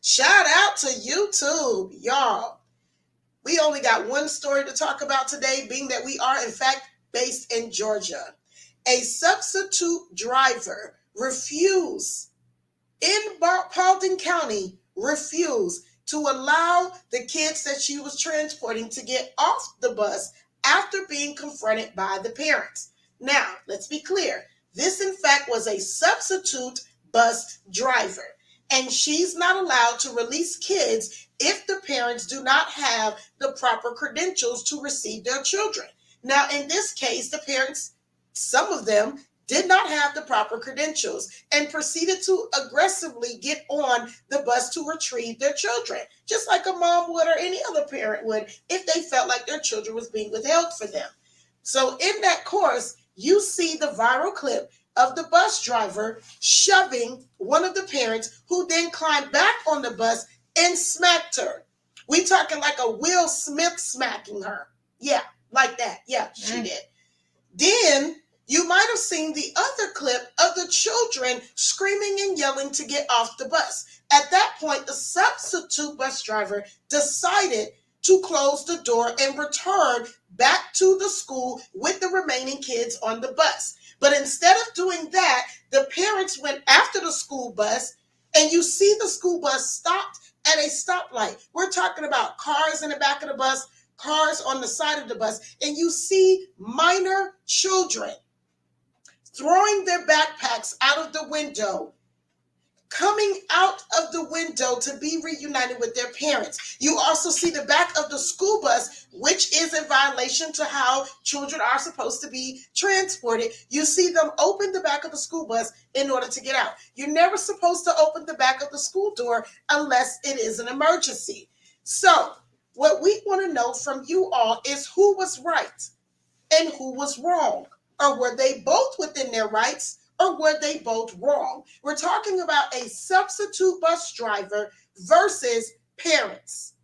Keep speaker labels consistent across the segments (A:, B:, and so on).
A: Shout out to YouTube, y'all. We only got one story to talk about today, being that we are, in fact, based in Georgia. A substitute driver refused in Paulding County, refused to allow the kids that she was transporting to get off the bus after being confronted by the parents. Now, let's be clear. This, in fact, was a substitute bus driver, and she's not allowed to release kids if the parents do not have the proper credentials to receive their children. Now, in this case, the parents, some of them, did not have the proper credentials and proceeded to aggressively get on the bus to retrieve their children, just like a mom would or any other parent would if they felt like their children was being withheld for them. So in that course, you see the viral clip of the bus driver shoving one of the parents, who then climbed back on the bus and smacked her. We talking like a Will Smith smacking her. Yeah, like that. Yeah, she did. Then you might have seen the other clip of the children screaming and yelling to get off the bus. At that point, the substitute bus driver decided to close the door and return back to the school with the remaining kids on the bus. But instead of doing that, the parents went after the school bus, and you see the school bus stopped at a stoplight. We're talking about cars in the back of the bus, cars on the side of the bus, and you see minor children throwing their backpacks out of the window, coming out of the window to be reunited with their parents. You also see the back of the school bus, which is in violation to how children are supposed to be transported. You see them open the back of the school bus in order to get out. You're never supposed to open the back of the school door unless it is an emergency. So what we want to know from you all is who was right and who was wrong. Or were they both within their rights, or were they both wrong? We're talking about a substitute bus driver versus parents.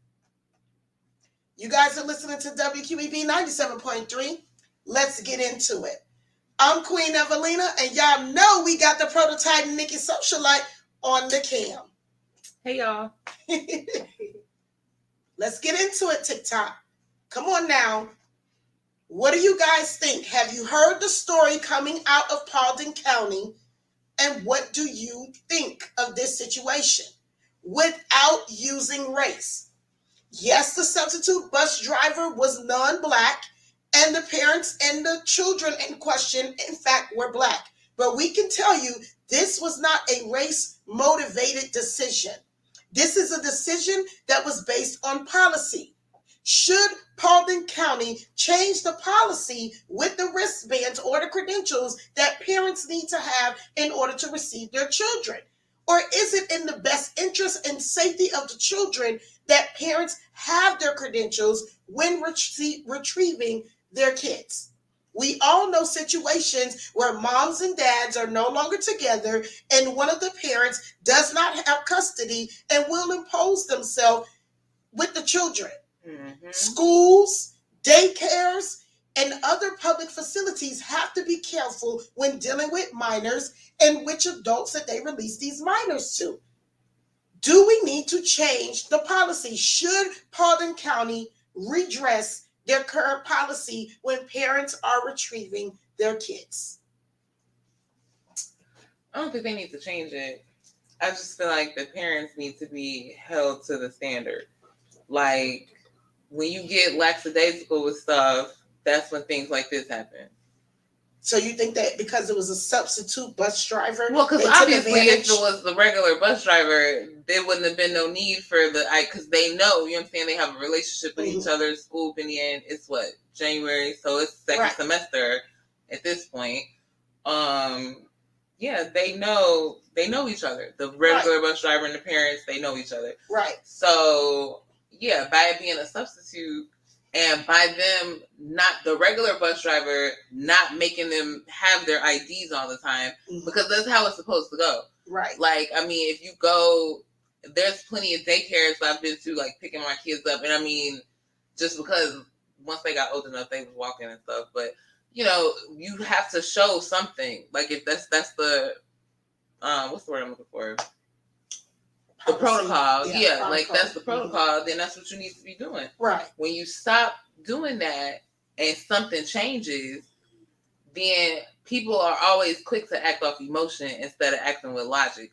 A: You guys are listening to WQEB 97.3. Let's get into it. I'm Queen Evelina, and y'all know we got the prototype Nikki Socialite on the cam.
B: Hey, y'all.
A: Let's get into it, TikTok. Come on now. What do you guys think? Have you heard the story coming out of Paulding County? And what do you think of this situation without using race? Yes, the substitute bus driver was non-Black, and the parents and the children in question, in fact, were Black. But we can tell you this was not a race-motivated decision. This is a decision that was based on policy. Should Paulding County change the policy with the wristbands or the credentials that parents need to have in order to receive their children? Or is it in the best interest and safety of the children that parents have their credentials when retrieving their kids? We all know situations where moms and dads are no longer together and one of the parents does not have custody and will impose themselves with the children. Mm-hmm. Schools, daycares, and other public facilities have to be careful when dealing with minors and which adults that they release these minors to. Do we need to change the policy? Should Paulding County redress their current policy when parents are retrieving their kids?
B: I don't think they need to change it. I just feel like the parents need to be held to the standard. Like, when you get lackadaisical with stuff, that's when things like this happen.
A: So you think that because it was a substitute bus driver?
B: Well, because obviously if it was the regular bus driver, there wouldn't have been no need for because they know, you understand, they have a relationship with each other. School been in, it's what, January, so it's second semester at this point. Yeah, they know each other. The regular bus driver and the parents, they know each other.
A: Right.
B: So yeah, by it being a substitute and by them not the regular bus driver not making them have their IDs all the time, because that's how it's supposed to go.
A: Right.
B: Like, I mean, if you go, there's plenty of daycares I've been to, like picking my kids up, and I mean, just because once they got old enough, they was walking and stuff, but you know, you have to show something. Like if that's the what's the word I'm looking for? the protocol. Yeah,
A: protocol.
B: like that's the protocol. Then that's what you need to be doing.
A: Right.
B: When you stop doing that and something changes, then people are always quick to act off emotion instead of acting with logic.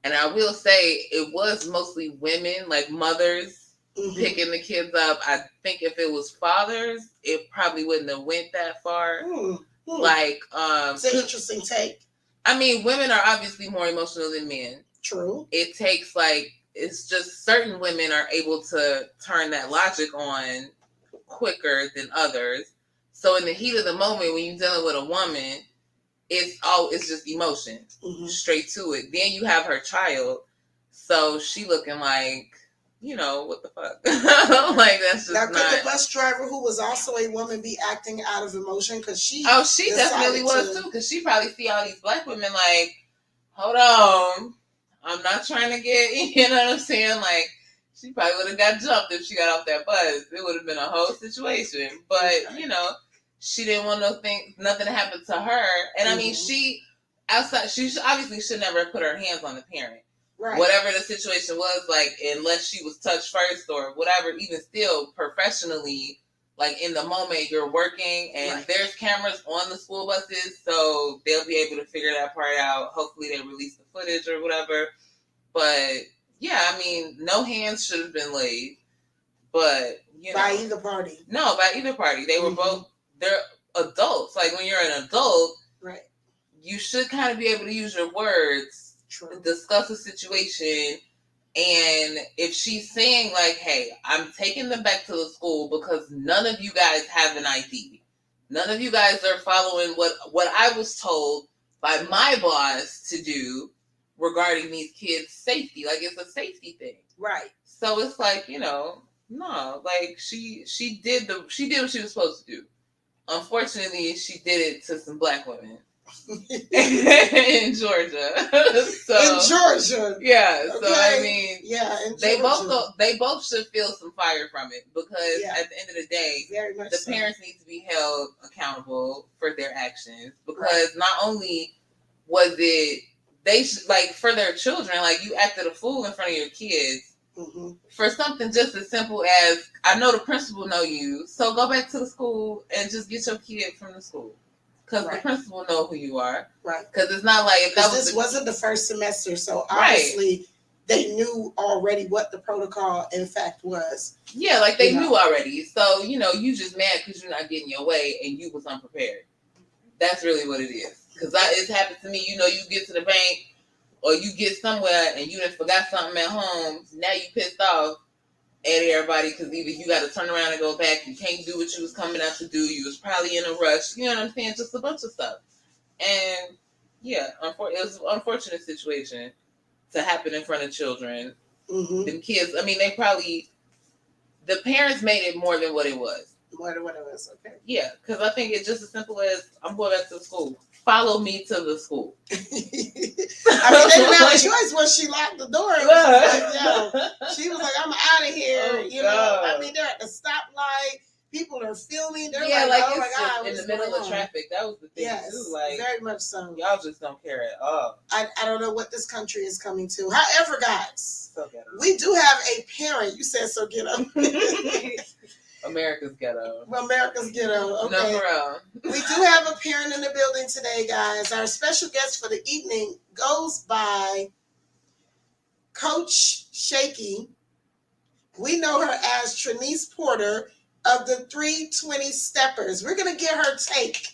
B: And I will say it was mostly women, like mothers, picking the kids up. I think if it was fathers, it probably wouldn't have went that far. Like,
A: it's an interesting take.
B: I mean, women are obviously more emotional than men.
A: True.
B: It takes it's just certain women are able to turn that logic on quicker than others. So in the heat of the moment, when you're dealing with a woman, it's just emotion, straight to it. Then you have her child, so she looking like, what the fuck? Like that's just
A: now. Could the bus driver, who was also a woman, be acting out of emotion? Because she
B: definitely was too. Because she probably see all these black women like, hold on, I'm not trying to get, you know what I'm saying? Like, she probably would have got jumped if she got off that bus. It would have been a whole situation. But she didn't want nothing to happen to her. And I mean, she obviously should never put her hands on the parent. Right. Whatever the situation was, like, unless she was touched first or whatever, even still, professionally, like, in the moment you're working and there's cameras on the school buses, so they'll be able to figure that part out. Hopefully they release the footage or whatever. But, yeah, I mean, no hands should have been laid. But,
A: by either party.
B: No, by either party. They were both, they're adults. Like, when you're an adult, you should kind of be able to use your words. True. Discuss a situation, and if she's saying like, hey, I'm taking them back to the school because none of you guys have an ID, none of you guys are following what I was told by my boss to do regarding these kids' safety. Like, it's a safety thing, right? So it's like, no, like she did what she was supposed to do. Unfortunately, she did it to some black women. In Georgia. In
A: Georgia.
B: Yeah. Okay. So I mean,
A: they
B: both should feel some fire from it because at the end of the day, the parents need to be held accountable for their actions because not only was it they should, like, for their children, like, you acted a fool in front of your kids. For something just as simple as, I know the principal know you, so go back to the school and just get your kid from the school. Because the principal know who you are. Right. Because it's not like, if that was
A: this wasn't the first semester, so obviously they knew already what the protocol in fact was.
B: Yeah, like they knew already. So, you just mad because you're not getting your way and you was unprepared. That's really what it is. Because it's happened to me. You get to the bank or you get somewhere and you done forgot something at home. Now you pissed off at everybody because either you got to turn around and go back, you can't do what you was coming out to do, you was probably in a rush, you know what I'm saying? Just a bunch of stuff. And it was an unfortunate situation to happen in front of children. Them kids, I mean, the parents made it more than what it was.
A: More than what it was, okay.
B: Yeah, because I think it's just as simple as, I'm going back to the school. Follow me to the school.
A: I mean, they didn't have a choice when she locked the door. It was like, she was like, I'm out of here. I mean, they're at the stoplight. People are filming. They're like, oh my God.
B: In the middle of traffic. That was the thing, too. Like,
A: very much so.
B: Y'all just don't care at all.
A: I don't know what this country is coming to. However, guys, we do have a parent. You said so ghetto.
B: America's ghetto.
A: America's ghetto. Okay.
B: No, for real.
A: We do have a parent in the building today, guys. Our special guest for the evening goes by Coach Shaky. We know her as Trinice Porter of the 320 Steppers. We're going to get her take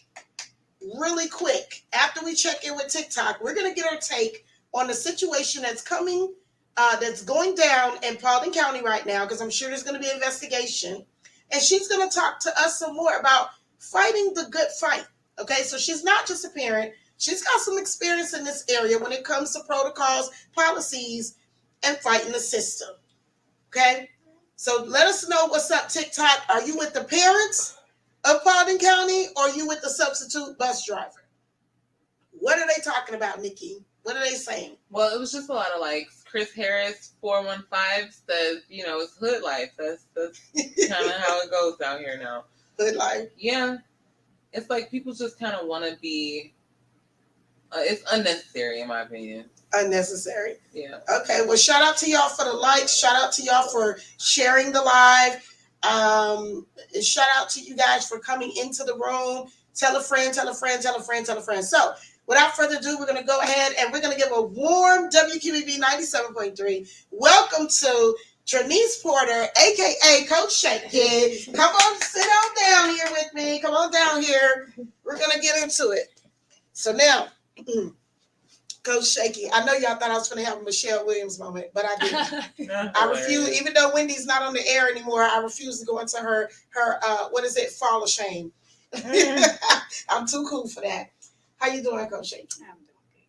A: really quick. After we check in with TikTok, we're going to get her take on the situation that's coming, that's going down in Paulding County right now, because I'm sure there's going to be an investigation. And she's going to talk to us some more about fighting the good fight. Okay, so she's not just a parent. She's got some experience in this area when it comes to protocols, policies, and fighting the system. Okay, so let us know what's up, TikTok. Are you with the parents of Paulding County or are you with the substitute bus driver? What are they talking about, Nikki? What are they saying?
B: Well, it was just a lot of likes. Chris Harris 415 says, it's hood life. That's kind of how it goes down here now.
A: Hood life?
B: Yeah. It's like people just kind of want to be, it's unnecessary in my opinion.
A: Unnecessary.
B: Yeah.
A: Okay. Well, shout out to y'all for the likes. Shout out to y'all for sharing the live. Shout out to you guys for coming into the room. Tell a friend, tell a friend, tell a friend, tell a friend. So, without further ado, we're going to go ahead and we're going to give a warm WQEB 97.3 welcome to Trinice Porter, aka Coach Shaky. Come on, sit on down here with me. Come on down here. We're going to get into it. So now, Coach Shaky, I know y'all thought I was going to have a Michelle Williams moment, but I didn't. I refuse, even though Wendy's not on the air anymore, I refuse to go into her what is it, fall of shame. I'm too cool for that. How you doing, Coach Shaky?
C: I'm doing good,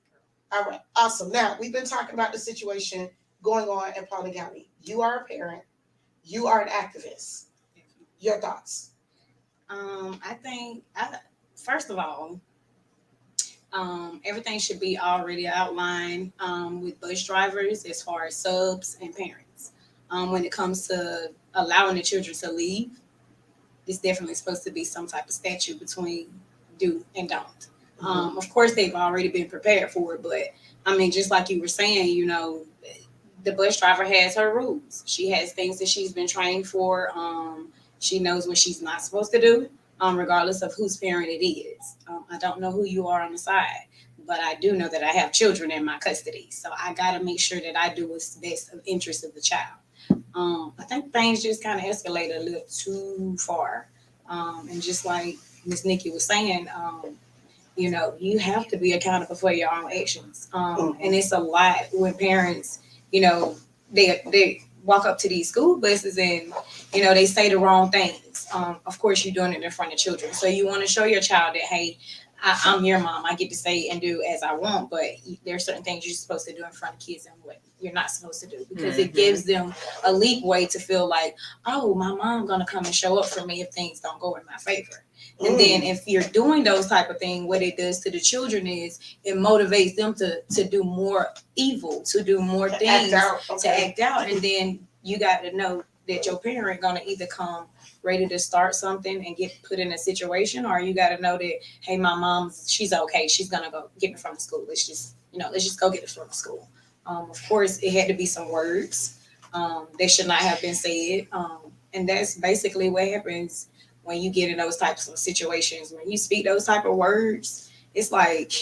C: girl.
A: All right, awesome. Now, we've been talking about the situation going on in Paulding County. You are a parent. You are an activist. Your thoughts?
C: I think, first of all, everything should be already outlined with bus drivers as far as subs and parents. When it comes to allowing the children to leave, it's definitely supposed to be some type of statute between do and don't. Of course, they've already been prepared for it, but I mean, just like you were saying, you know, the bus driver has her rules. She has things that she's been trained for. She knows what she's not supposed to do, regardless of whose parent it is. I don't know who you are on the side, but I do know that I have children in my custody. So I got to make sure that I do what's best of interest of the child. I think things just kind of escalated a little too far. And just like Miss Nikki was saying, you know, you have to be accountable for your own actions. And it's a lot when parents, you know, they walk up to these school buses and, you know, they say the wrong things. Of course, you're doing it in front of children. So you want to show your child that, hey, I'm your mom. I get to say and do as I want, but there are certain things you're supposed to do in front of kids and what you're not supposed to do, because it gives them a leeway to feel like, oh, my mom gonna come and show up for me if things don't go in my favor. And then if you're doing those type of things, what it does to the children is it motivates them to do more evil, to do more things, to act out. And then you got to know that your parent gonna either come ready to start something and get put in a situation, or you got to know that, hey, my mom, she's okay. She's gonna go get me from the school. Let's just go get us from the school. Of course, it had to be some words. They should not have been said. And that's basically what happens when you get in those types of situations. When you speak those type of words, it's like,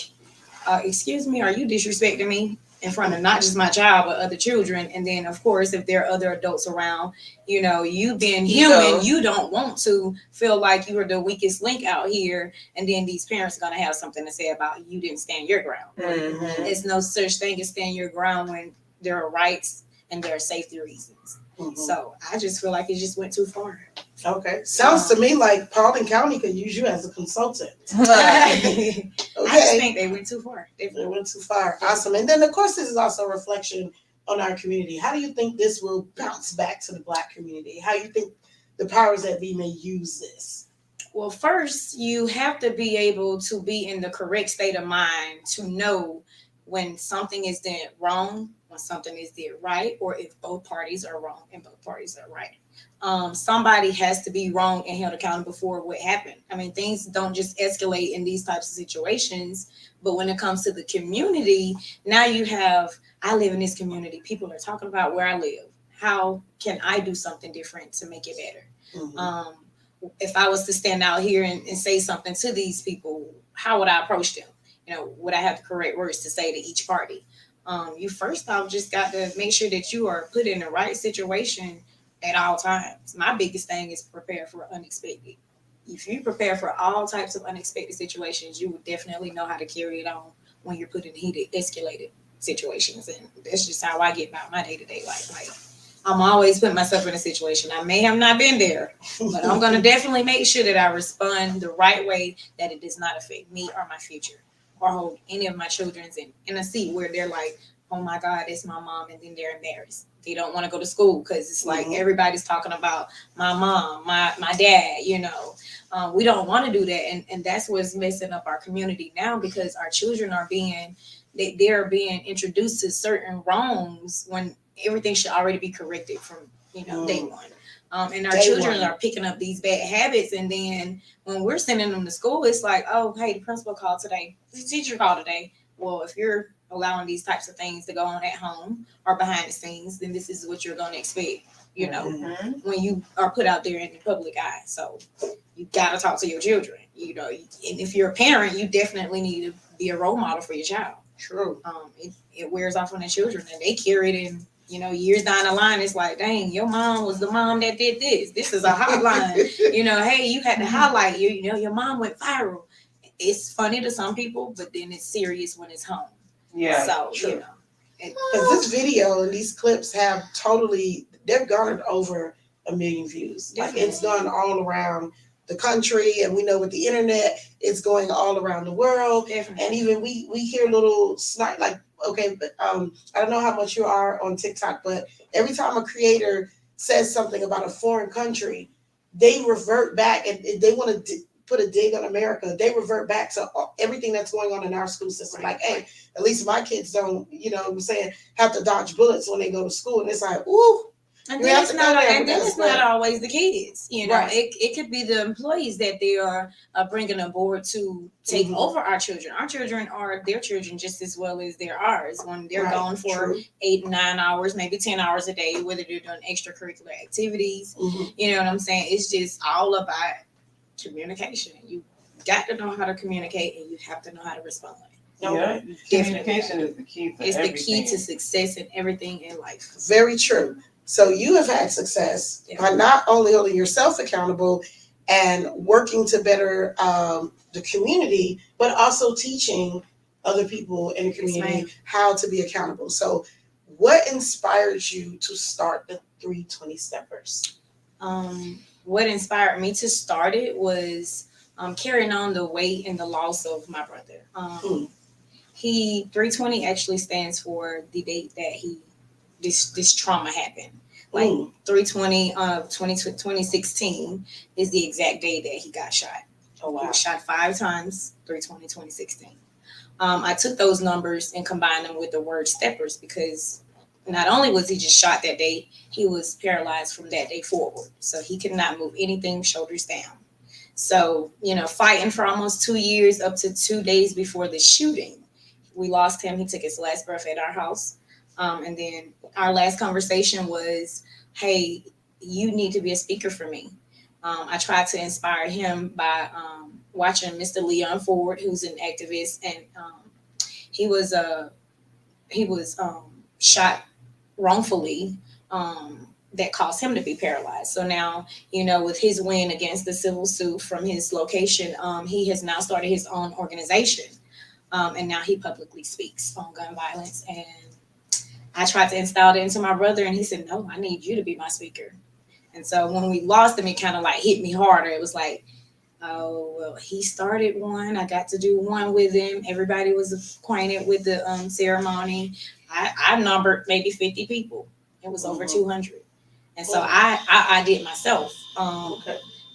C: excuse me, are you disrespecting me in front of not just my child, but other children? And then, of course, if there are other adults around, you know, you being human, you don't want to feel like you are the weakest link out here. And then these parents are going to have something to say about you didn't stand your ground. There's no such thing as stand your ground when there are rights and there are safety reasons. So I just feel like it just went too far.
A: Okay. Sounds to me like Paulding County could use you as a consultant.
C: I just think they went too far.
A: They went too far. Awesome. And then, of course, this is also a reflection on our community. How do you think this will bounce back to the Black community? How do you think the powers that be may use this?
C: Well, first, you have to be able to be in the correct state of mind to know when something is done wrong, when something is done right, or if both parties are wrong and both parties are right. Somebody has to be wrong and held accountable for what happened. I mean, things don't just escalate in these types of situations, but when it comes to the community, now you have, I live in this community. People are talking about where I live. How can I do something different to make it better? If I was to stand out here and say something to these people, how would I approach them? You know, would I have the correct words to say to each party? You first off just got to make sure that you are put in the right situation at all times. My biggest thing is prepare for unexpected. If you prepare for all types of unexpected situations, you would definitely know how to carry it on when you're put in heated, escalated situations. And that's just how I get about my day-to-day life. Like, I'm always putting myself in a situation. I may have not been there, but I'm going to definitely make sure that I respond the right way, that it does not affect me or my future, or hold any of my children in a seat where they're like, oh my God, it's my mom, and then they're embarrassed. They don't want to go to school because it's like everybody's talking about my mom, my dad, you know. We don't want to do that. And that's what's messing up our community now, because our children are they're being introduced to certain wrongs when everything should already be corrected from, you know, day one. And our children are picking up these bad habits. And then when we're sending them to school, it's like, oh, hey, the principal called today. The teacher called today. Well, if you're allowing these types of things to go on at home or behind the scenes, then this is what you're going to expect, when you are put out there in the public eye. So you got to talk to your children, and if you're a parent, you definitely need to be a role model for your child.
A: True.
C: It wears off on the children, and they carry it in. Years down the line, it's like, dang, your mom was the mom that did this. This is a hotline. Hey, you had to highlight. Your mom went viral. It's funny to some people, but then it's serious when it's home.
B: Yeah.
C: So
A: true. Because this video and these clips they've garnered over 1 million views. Like, it's gone all around the country, and we know with the internet, it's going all around the world.
C: Definitely.
A: And even we hear little snide, like, okay, but I don't know how much you are on TikTok, but every time a creator says something about a foreign country, they revert back, and they want to put a dig on America. They revert back to everything that's going on in our school system. Right. Like, hey, at least my kids don't, have to dodge bullets when they go to school. And it's like, ooh.
C: And then it's not always the kids.
A: Right.
C: It could be the employees that they are bringing aboard to take over our children. Our children are their children just as well as they're ours. When they're gone for 8, 9 hours, maybe 10 hours a day, whether they're doing extracurricular activities. You know what I'm saying? It's just all about communication. You got to know how to communicate, and you have to know how to respond.
B: Yeah, communication is the key to everything.
C: It's the key to success in everything in life.
A: Very true. So you have had success by not only holding yourself accountable and working to better the community, but also teaching other people in the community how to be accountable. So what inspired you to start the 320 Steppers?
C: What inspired me to start it was carrying on the weight and the loss of my brother. 320 actually stands for the date that this trauma happened. Like 320 of 2016 is the exact day that he got shot.
A: Oh, wow.
C: He was shot 5 times, 320, 2016. I took those numbers and combined them with the word steppers, because not only was he just shot that day, he was paralyzed from that day forward. So he could not move anything shoulders down. So, fighting for almost 2 years, up to 2 days before the shooting, we lost him. He took his last breath at our house. And then our last conversation was, hey, you need to be a speaker for me. I tried to inspire him by watching Mr. Leon Ford, who's an activist, and he was shot wrongfully that caused him to be paralyzed. So now, with his win against the civil suit from his location, he has now started his own organization. And now he publicly speaks on gun violence. And I tried to install it into my brother, and he said, no, I need you to be my speaker. And so when we lost him, it kind of like hit me harder. It was like, oh, well, he started one. I got to do one with him. Everybody was acquainted with the ceremony. I numbered maybe 50 people. It was over 200. And so I did myself.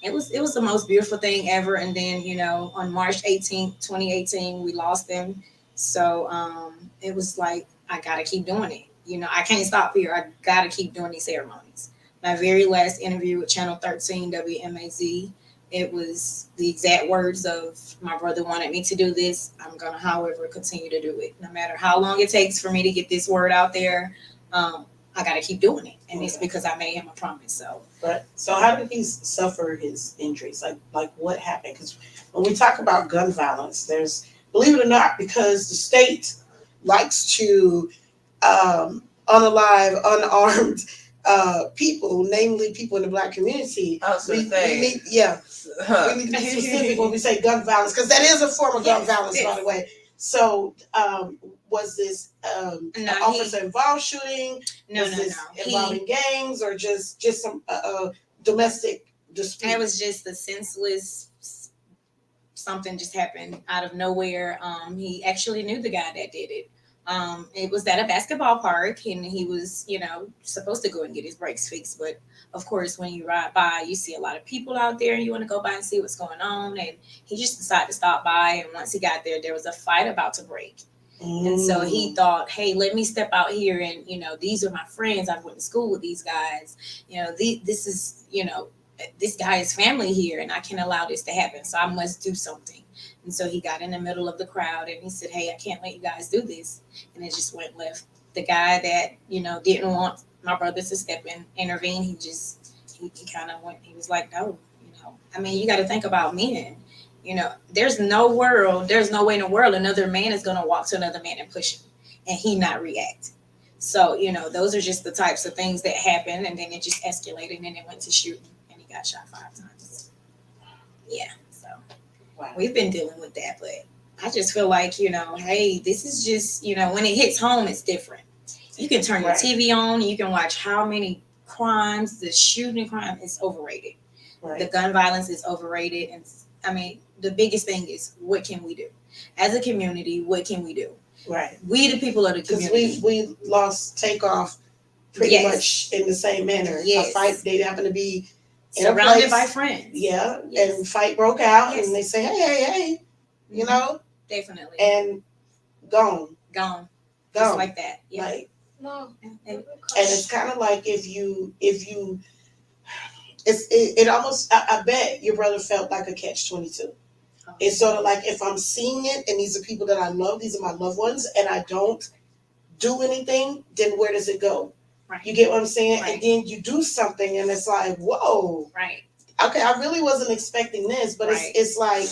C: It was the most beautiful thing ever. And then, on March 18th, 2018, we lost him. So it was like, I got to keep doing it. I can't stop here. I got to keep doing these ceremonies. My very last interview with Channel 13, WMAZ, it was the exact words of, my brother wanted me to do this. I'm going to, however, continue to do it. No matter how long it takes for me to get this word out there, I got to keep doing it. And it's because I made him a promise.
A: So how did he suffer his injuries? Like what happened? Because when we talk about gun violence, there's, believe it or not, because the state likes to unalive, unarmed people, namely people in the Black community. We need to be specific when we say gun violence, because that is a form of gun violence, by the way. So was this an officer-involved shooting? Was this involving gangs, or just some domestic dispute?
C: It was just a senseless, something just happened out of nowhere. He actually knew the guy that did it. It was at a basketball park, and he was, supposed to go and get his brakes fixed. But of course, when you ride by, you see a lot of people out there, and you want to go by and see what's going on. And he just decided to stop by. And once he got there was a fight about to break. And so he thought, hey, let me step out here. And, these are my friends. I went to school with these guys. This is, this guy is family here, and I can't allow this to happen. So I must do something. And so he got in the middle of the crowd and he said, "Hey, I can't let you guys do this." And it just went left. The guy that, didn't want my brother to step in, intervene, he kind of went, he was like, "No, I mean, you got to think about men. There's no way in the world another man is going to walk to another man and push him and he not react." So, those are just the types of things that happen. And then it just escalated and it went to shooting and he got shot 5 times. Yeah. So we've been dealing with that. But I just feel like, hey, this is just, when it hits home, it's different. You can turn your TV on. You can watch how many crimes. The shooting crime is overrated. Right. The gun violence is overrated. And I mean, the biggest thing is, what can we do? As a community, what can we do? Right. We, the people of the community.
A: Because we lost Takeoff pretty much in the same manner. Yes. A fight, they happen to be
C: surrounded by friends.
A: Yeah. Yes. And fight broke out and they say, hey,
C: Definitely.
A: And gone.
C: Just like that. Yeah.
A: Like, no. And it's kind of like if you it almost, I bet your brother felt like a catch-22. It's sort of like, if I'm seeing it and these are people that I love, these are my loved ones, and I don't do anything, then where does it go? Right. You get what I'm saying? Right. And then you do something and it's like, whoa.
C: Right.
A: Okay, I really wasn't expecting this, but it's like,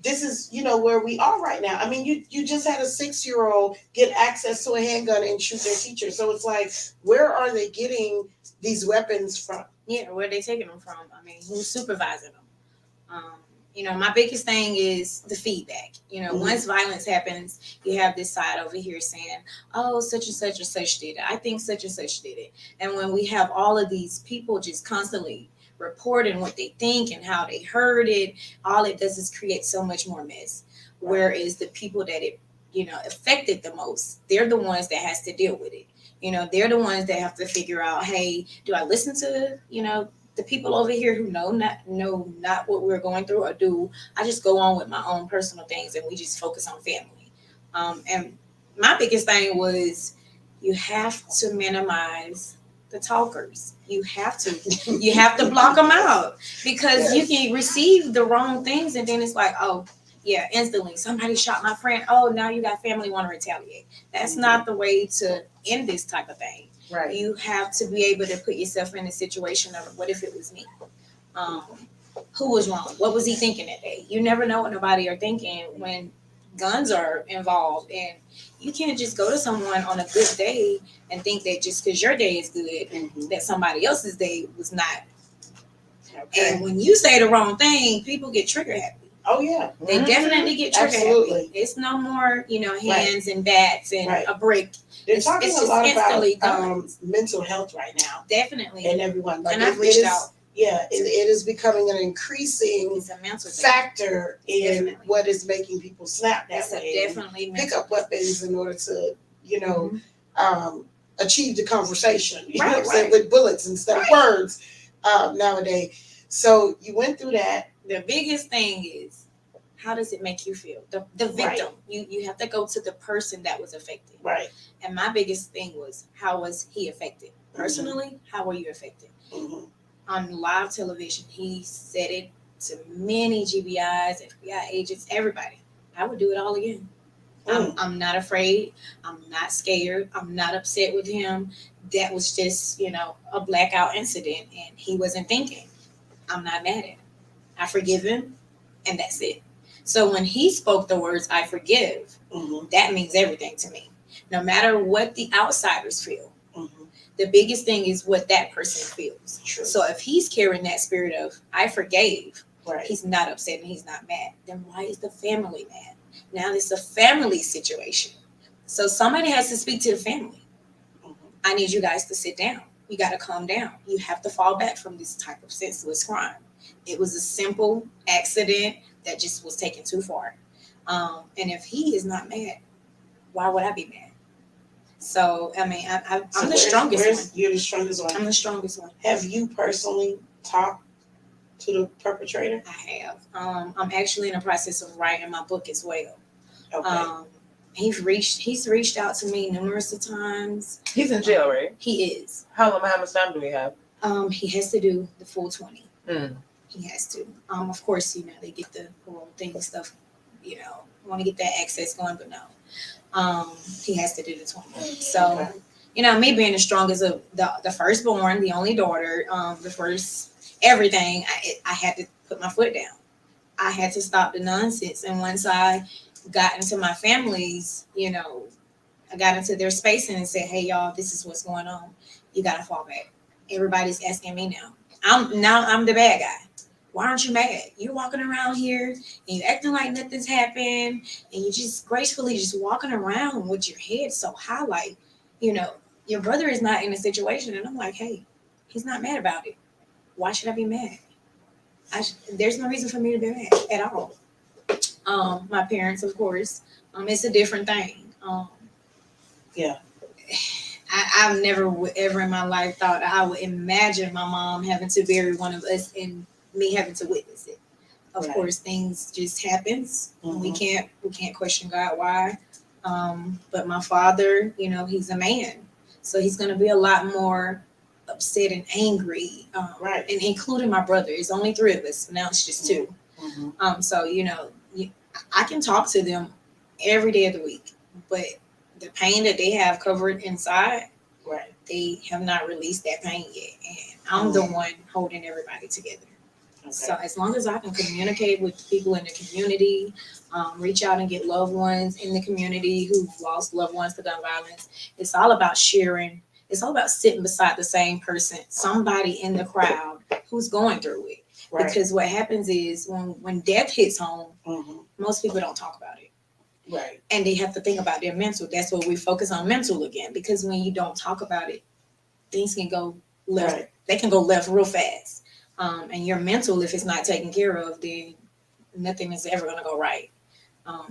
A: this is, where we are right now. I mean, you just had a 6-year-old get access to a handgun and shoot their teacher. So it's like, where are they getting these weapons from?
C: Yeah, where are they taking them from? I mean, who's supervising them? My biggest thing is the feedback. Once violence happens, you have this side over here saying, "Oh, such and such or such did it. I think such and such did it." And when we have all of these people just constantly reporting what they think and how they heard it, all it does is create so much more mess. Right. Whereas the people that it, affected the most, they're the ones that has to deal with it. They're the ones that have to figure out, hey, do I listen to, the people over here who know not what we're going through, or do I just go on with my own personal things and we just focus on family? And my biggest thing was, you have to minimize the talkers. You have to block them out, because you can receive the wrong things and then it's like, oh yeah, instantly somebody shot my friend. Oh, now you got family want to retaliate. That's not the way to end this type of thing. Right. You have to be able to put yourself in a situation of, what if it was me? Who was wrong? What was he thinking that day? You never know what nobody are thinking when guns are involved, and you can't just go to someone on a good day and think that just because your day is good, that somebody else's day was not. Okay. And when you say the wrong thing, people get trigger happy.
A: Oh yeah,
C: they definitely get trigger happy. It's no more, hands and bats and a brick.
A: They're talking a lot about mental health right now.
C: Definitely,
A: and everyone.
C: Like, and I've reached out.
A: Yeah, it is becoming an increasing factor in what is making people snap that way.
C: Definitely
A: pick up weapons in order to, achieve the conversation. You know what I'm saying? With bullets instead of words nowadays. So you went through that.
C: The biggest thing is, how does it make you feel? The victim. You have to go to the person that was affected.
A: Right.
C: And my biggest thing was, how was he affected? Personally, how were you affected? On live television, he said it to many GBIs, FBI agents, everybody. I would do it all again. I'm not afraid. I'm not scared. I'm not upset with him. That was just, a blackout incident, and he wasn't thinking. I'm not mad at him. I forgive him, and that's it. So when he spoke the words, "I forgive," that means everything to me. No matter what the outsiders feel, the biggest thing is what that person feels.
A: True.
C: So if he's carrying that spirit of, "I forgave," he's not upset and he's not mad, then why is the family mad? Now it's a family situation. So somebody has to speak to the family. I need you guys to sit down. You got to calm down. You have to fall back from this type of senseless crime. It was a simple accident that just was taken too far. And if he is not mad, why would I be mad? So, I mean, I'm the strongest one.
A: You're the strongest one.
C: I'm the strongest one.
A: Have you personally talked to the perpetrator?
C: I have. I'm actually in the process of writing my book as well.
A: Okay.
C: He's reached out to me numerous of times.
B: He's in jail, right?
C: He is.
B: How much time do we have?
C: He has to do the full 20.
B: Mm.
C: He has to. Of course, they get the parole thing and stuff, want to get that access going, but no. He has to do the 20. So, me being the strongest of the firstborn, the only daughter, the first everything, I had to put my foot down. I had to stop the nonsense. And once I got into my family's, I got into their space and said, hey, y'all, this is what's going on. You got to fall back. Everybody's asking me now. I'm the bad guy. Why aren't you mad? You're walking around here and you're acting like nothing's happened, and you're just gracefully just walking around with your head so high, like, your brother is not in a situation. And I'm like, hey, he's not mad about it. Why should I be mad? There's no reason for me to be mad at all. My parents, of course, it's a different thing.
A: Yeah.
C: I've never ever in my life thought I would imagine my mom having to bury one of us and me having to witness it. Of course, things just happens. Mm-hmm. We can't question God why. But my father, he's a man, so he's going to be a lot more upset and angry. And including my brother. It's only 3 of us. Now it's just 2. Mm-hmm. So I can talk to them every day of the week, but the pain that they have covered inside, they have not released that pain yet, and I'm the one holding everybody together. Okay. So as long as I can communicate with people in the community, reach out and get loved ones in the community who've lost loved ones to gun violence, it's all about sharing. It's all about sitting beside the same person, somebody in the crowd who's going through it. Right. Because what happens is when death hits home, most people don't talk about it. Right. And they have to think about their mental. That's what we focus on, mental again, because when you don't talk about it, things can go left. Right. They can go left real fast. And your mental, if it's not taken care of, then nothing is ever going to go right.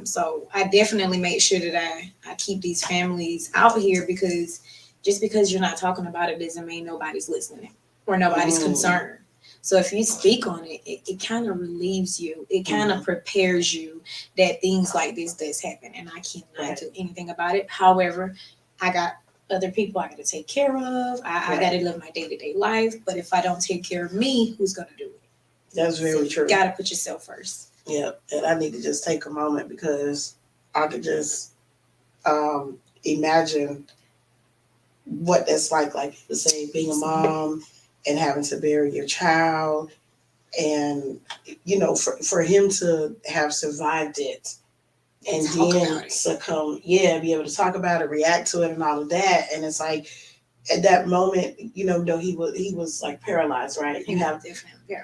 C: So I definitely make sure that I keep these families out here, because just because you're not talking about it doesn't mean nobody's listening or nobody's concerned. So if you speak on it, it kind of relieves you. It kind of prepares you that things like this does happen, and I cannot do anything about it. However, I got other people I got to take care of. I got to live my day-to-day life. But if I don't take care of me, who's going to do it?
A: That's very true.
C: You got to put yourself first.
A: Yeah, and I need to just take a moment, because I could just imagine what that's like you say, being a mom and having to bury your child, and for him to have survived it and then succumb, be able to talk about it, react to it, and all of that. And it's like at that moment, though he was like paralyzed, right? You have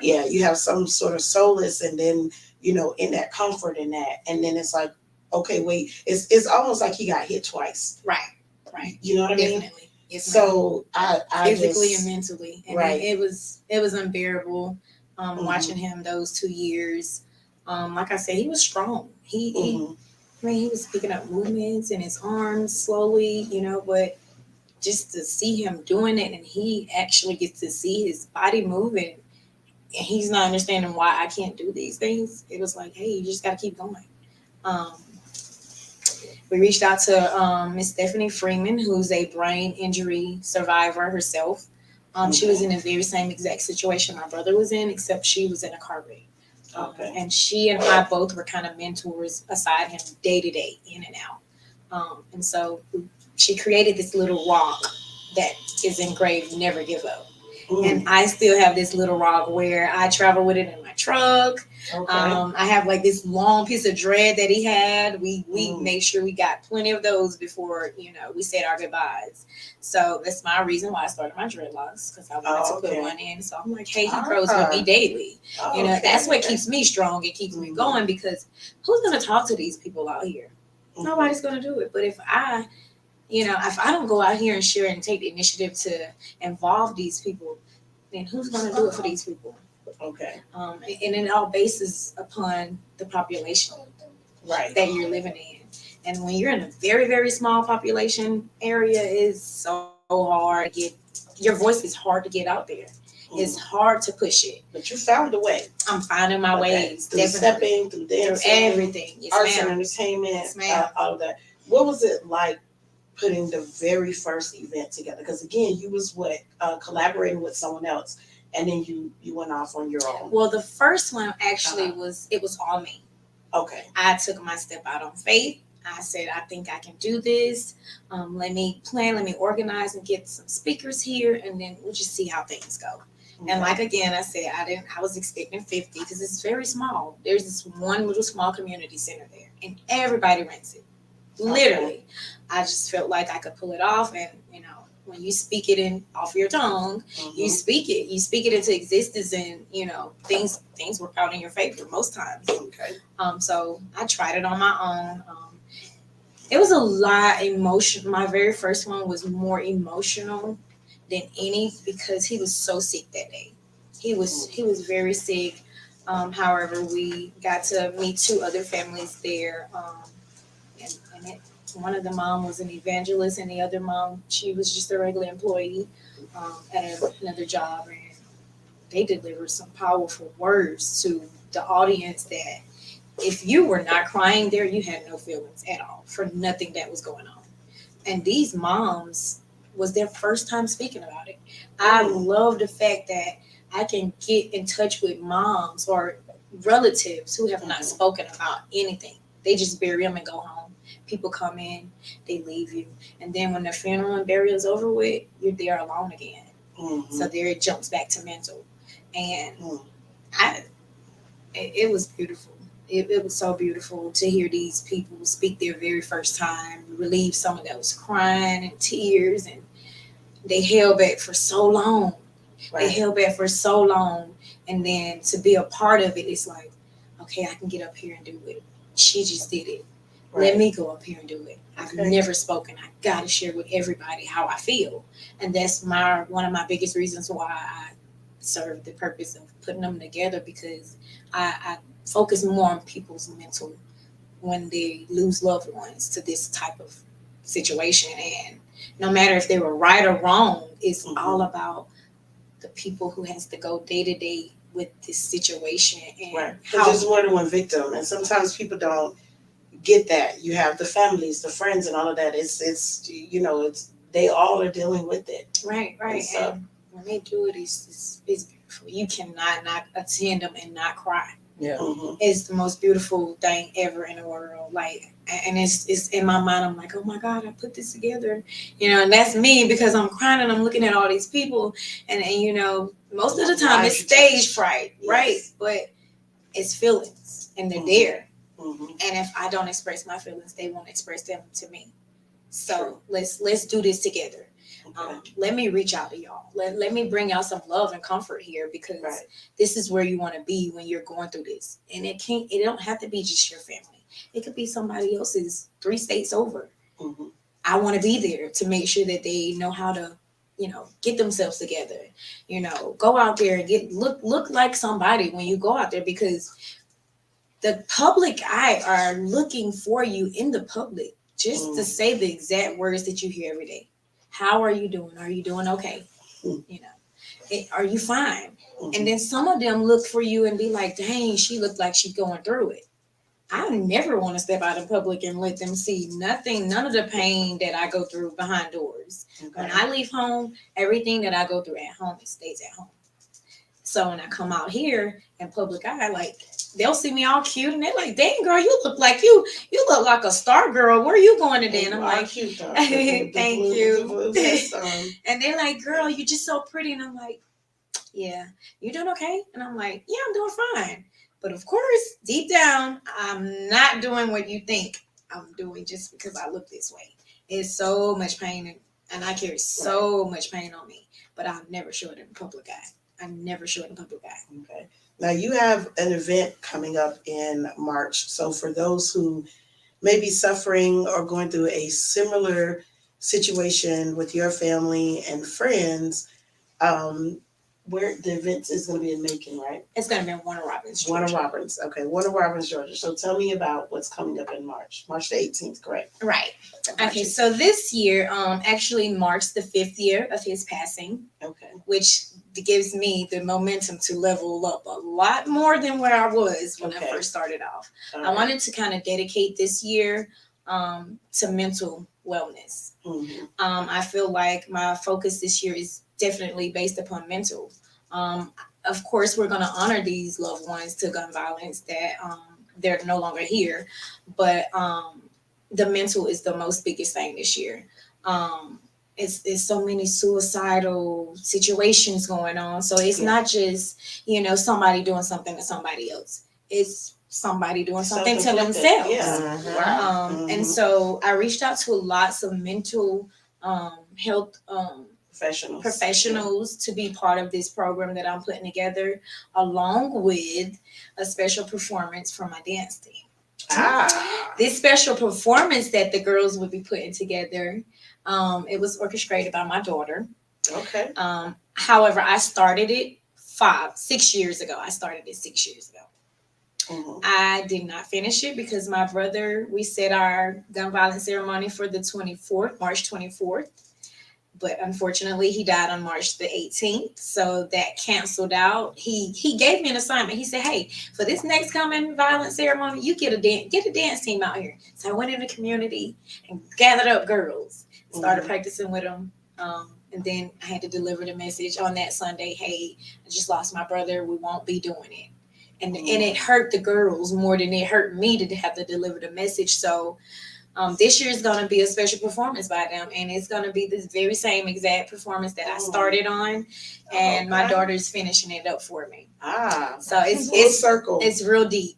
A: you have some sort of solace, and then in that comfort in that, and then it's like, okay, wait, it's almost like he got hit twice,
C: right?
A: You know what I mean?
C: Definitely. Yes,
A: so I
C: physically and mentally, and it was unbearable watching him those 2 years. Like I said, he was strong. He was picking up movements in his arms slowly, but just to see him doing it, and he actually gets to see his body moving, and he's not understanding why I can't do these things. It was like, hey, you just got to keep going. We reached out to Miss Stephanie Freeman, who's a brain injury survivor herself. She was in the very same exact situation my brother was in, except she was in a car wreck. And she and I both were kind of mentors aside him day to day, in and out. And so she created this little rock that is engraved, never give up. And I still have this little rock where I travel with it in my truck. I have like this long piece of dread that he had. We made sure we got plenty of those before, we said our goodbyes. So that's my reason why I started my dreadlocks, because I wanted to put one in. So I'm like, hey, he grows with me daily. That's what keeps me strong. It keeps me going, because who's going to talk to these people out here? Nobody's going to do it. But if I don't go out here and share and take the initiative to involve these people, then who's going to do it for these people? And it all bases upon the population that you're living in. And when you're in a very, very small population area, it's so hard to get, your voice is hard to get out there. It's hard to push it.
A: But you found a way.
C: I'm finding my ways.
A: Through stepping, through dancing,
C: through everything. Yes,
A: arts
C: ma'am.
A: and entertainment,
C: Yes, ma'am.
A: all of that. What was it like putting the very first event together? Because again, you was collaborating with someone else, and then you went off on your own.
C: Well, the first one actually it was all me.
A: Okay.
C: I took my step out on faith. I said, I think I can do this. Let me plan, let me organize and get some speakers here, and then we'll just see how things go.
A: Okay.
C: And like again, I said, I was expecting 50 because it's very small. There's this one little small community center there, and everybody rents it. Literally.
A: Okay.
C: I just felt like I could pull it off, and when you speak it in off your tongue, you speak it into existence, and things work out in your favor most times.
A: Okay.
C: So I tried it on my own. It was a lot emotion. My very first one was more emotional than any because he was so sick that day. He was very sick. However, we got to meet two other families there, one of the mom was an evangelist, and the other mom, she was just a regular employee at another job, and they delivered some powerful words to the audience that if you were not crying there, you had no feelings at all for nothing that was going on. And these moms was their first time speaking about it. I love the fact that I can get in touch with moms or relatives who have not spoken about anything. They just bury them and go home. People come in, they leave you, and then when the funeral and burial is over with, you're there alone again. So there it jumps back to mental, and it was beautiful. It was so beautiful to hear these people speak their very first time, relieve someone that was crying and tears, and they held back for so long. Right. They held back for so long, and then to be a part of it, it's like, okay, I can get up here and do it. She just did it. Right. Let me go up here and do it. I've never spoken. I got to share with everybody how I feel, and that's one of my biggest reasons why I serve the purpose of putting them together, because I focus more on people's mental when they lose loved ones to this type of situation, and no matter if they were right or wrong, it's all about the people who has to go day to day with this situation. And
A: because there's more than one victim, and sometimes people don't get that. You have the families, the friends, and all of that. It's they all are dealing with it.
C: Right. And when they do it, it's beautiful. You cannot not attend them and not cry.
B: Yeah.
C: It's the most beautiful thing ever in the world. Like, and it's in my mind, I'm like, oh my God, I put this together. And that's me, because I'm crying and I'm looking at all these people, and most of the time it's stage fright, right? But it's feelings, and they're there. And if I don't express my feelings, they won't express them to me. So let's do this together. Let me reach out to y'all. Let me bring y'all some love and comfort here, because this is where you want to be when you're going through this. And it don't have to be just your family. It could be somebody else's 3 states over. I want to be there to make sure that they know how to, get themselves together. Go out there and look like somebody when you go out there, because the public eye are looking for you in the public just to say the exact words that you hear every day. How are you doing? Are you doing okay? Are you fine? And then some of them look for you and be like, dang, she looked like she's going through it. I never want to step out in public and let them see none of the pain that I go through behind doors. When I leave home, everything that I go through at home, it stays at home. So when I come out here in public eye, like, they'll see me all cute, and they're like, dang, girl, you look like a star girl. Where are you going today? And I'm like, cute, thank you. And they're like, girl, you're just so pretty. And I'm like, yeah, you doing okay? And I'm like, yeah, I'm doing fine. But of course, deep down, I'm not doing what you think I'm doing just because I look this way. It's so much pain, and I carry so much pain on me, but I'll never show it in the public eye. Okay.
A: Now you have an event coming up in March. So for those who may be suffering or going through a similar situation with your family and friends, where the event is going to be in Macon, right?
C: It's going to be in Warner Robins, Georgia.
A: Warner Robins. Okay, Warner Robins, Georgia. So tell me about what's coming up in March. March the 18th, correct?
C: Right. Okay, so this year actually marks the 5th year of his passing. Okay. Which gives me the momentum to level up a lot more than where I was when I first started off. I wanted to kind of dedicate this year to mental wellness. I feel like my focus this year is definitely based upon mental. Of course, we're going to honor these loved ones to gun violence that they're no longer here. But the mental is the most biggest thing this year. It's so many suicidal situations going on. So it's not just, somebody doing something to somebody else. It's somebody doing something to themselves.
A: Yeah. Wow.
C: And so I reached out to lots of mental health professionals to be part of this program that I'm putting together, along with a special performance from my dance team. This special performance that the girls would be putting together, it was orchestrated by my daughter.
A: Okay.
C: However, I started it 6 years ago. I started it 6 years ago. I did not finish it because my brother, we set our gun violence ceremony for the 24th, March 24th. But unfortunately, he died on March the 18th. So that canceled out. He gave me an assignment. He said, hey, for this next coming violence ceremony, you get a dance team out here. So I went in the community and gathered up girls, started practicing with them. And then I had to deliver the message on that Sunday. Hey, I just lost my brother. We won't be doing it. And it hurt the girls more than it hurt me to have to deliver the message. So this year is going to be a special performance by them, and it's going to be this very same exact performance that I started on, and my daughter's finishing it up for me. So it's
A: circle.
C: It's real deep.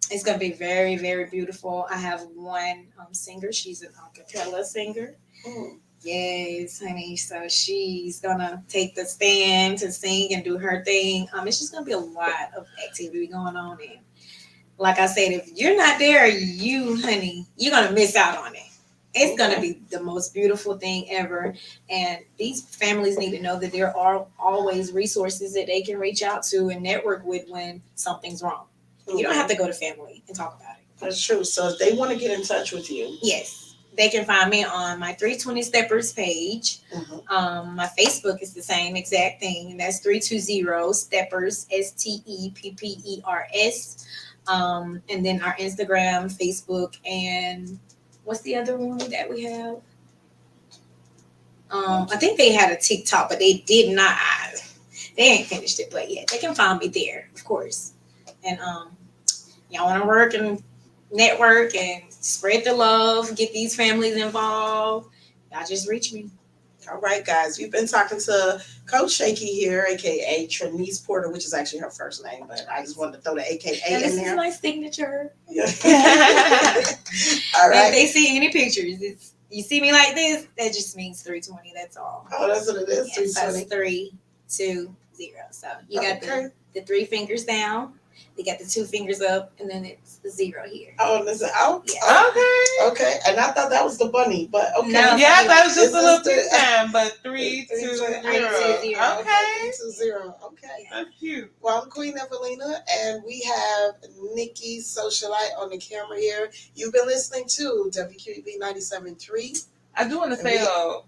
C: It's going to be very, very beautiful. I have one singer. She's an a cappella singer. Yes, honey. So she's gonna take the stand to sing and do her thing. It's just gonna be a lot of activity going on, and like I said, if you're not there, honey, you're gonna miss out on it. It's gonna be the most beautiful thing ever, and these families need to know that there are always resources that they can reach out to and network with when something's wrong. You don't have to go to family and talk about it.
A: That's true. So if they want to get in touch with you,
C: yes. They can find me on my 320 Steppers page. My Facebook is the same exact thing. And that's 320 Steppers, STEPPERS. And then our Instagram, Facebook, and what's the other one that we have? I think they had a TikTok, but they did not. They ain't finished it, but yeah, they can find me there, of course. And y'all want to work and network and spread the love, get these families involved, y'all just reach me.
A: All right, guys. We've been talking to Coach Shaky here, aka Trinice Porter, which is actually her first name, but I just wanted to throw the AKA
C: and
A: in there.
C: This is my signature.
A: Yeah. All right.
C: If they see any pictures, you see me like this, that just means 320. That's all.
A: Oh, that's what it is.
C: Yes, 320. 320. So you got the 3 fingers down. They got the 2 fingers up, and then it's the 0 here.
A: Oh, listen. Oh,
B: yeah.
A: Okay. And I thought that was the bunny, but okay.
B: No, yeah, I thought it was just a little bit time, but 3, 2, 0.
C: 3, 2, 0.
B: Okay.
A: 3, 2, 0. Okay.
B: That's cute.
A: Well, I'm Queen Evelina, and we have Nikki Socialite on the camera here. You've been listening to WQEB 97.3.
B: I do want to say, though,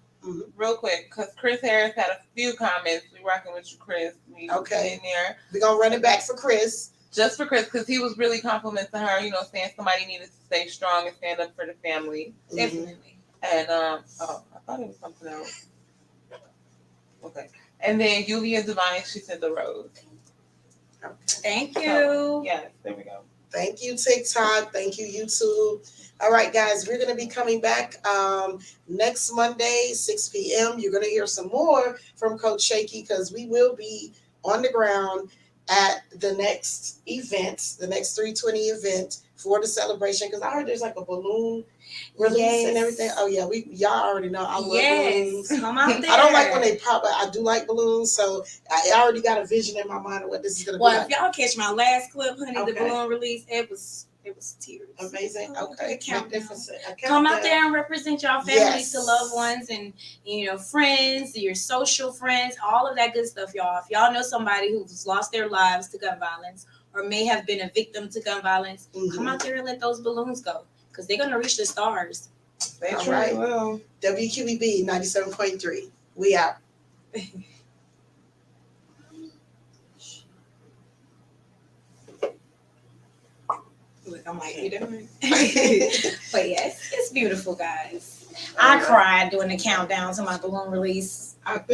B: real quick, because Chris Harris had a few comments. We rocking with you, Chris. We
A: okay.
B: In there.
A: We're going to run it back for Chris.
B: Just for Chris, because he was really complimenting her, saying somebody needed to stay strong and stand up for the family.
C: Definitely.
B: And, I thought it was something else. Okay. And then Yulia Divine, she said the rose.
A: Okay.
C: Thank you.
B: So, yes, there we go.
A: Thank you, TikTok. Thank you, YouTube. All right, guys, we're going to be coming back next Monday, 6 p.m. You're going to hear some more from Coach Shaky because we will be on the ground at the next event, the next 320 event for the celebration, because I heard there's like a balloon release and everything. Oh yeah, y'all already know I love balloons.
C: Come out there.
A: I don't like when they pop, but I do like balloons, so I already got a vision in my mind of what this is gonna be.
C: Well, if y'all catch my last clip, honey, the balloon release, it was tears.
A: Amazing. Okay. Magnificent.
C: Come out there and represent y'all families, to loved ones, and friends, your social friends, all of that good stuff, y'all. If y'all know somebody who's lost their lives to gun violence or may have been a victim to gun violence, come out there and let those balloons go, because they're gonna reach the stars.
B: They truly will.
A: WQEB 97.3. We out.
C: Look, I'm like, you doing? But yes, it's beautiful, guys. I cried during the countdown to my balloon release.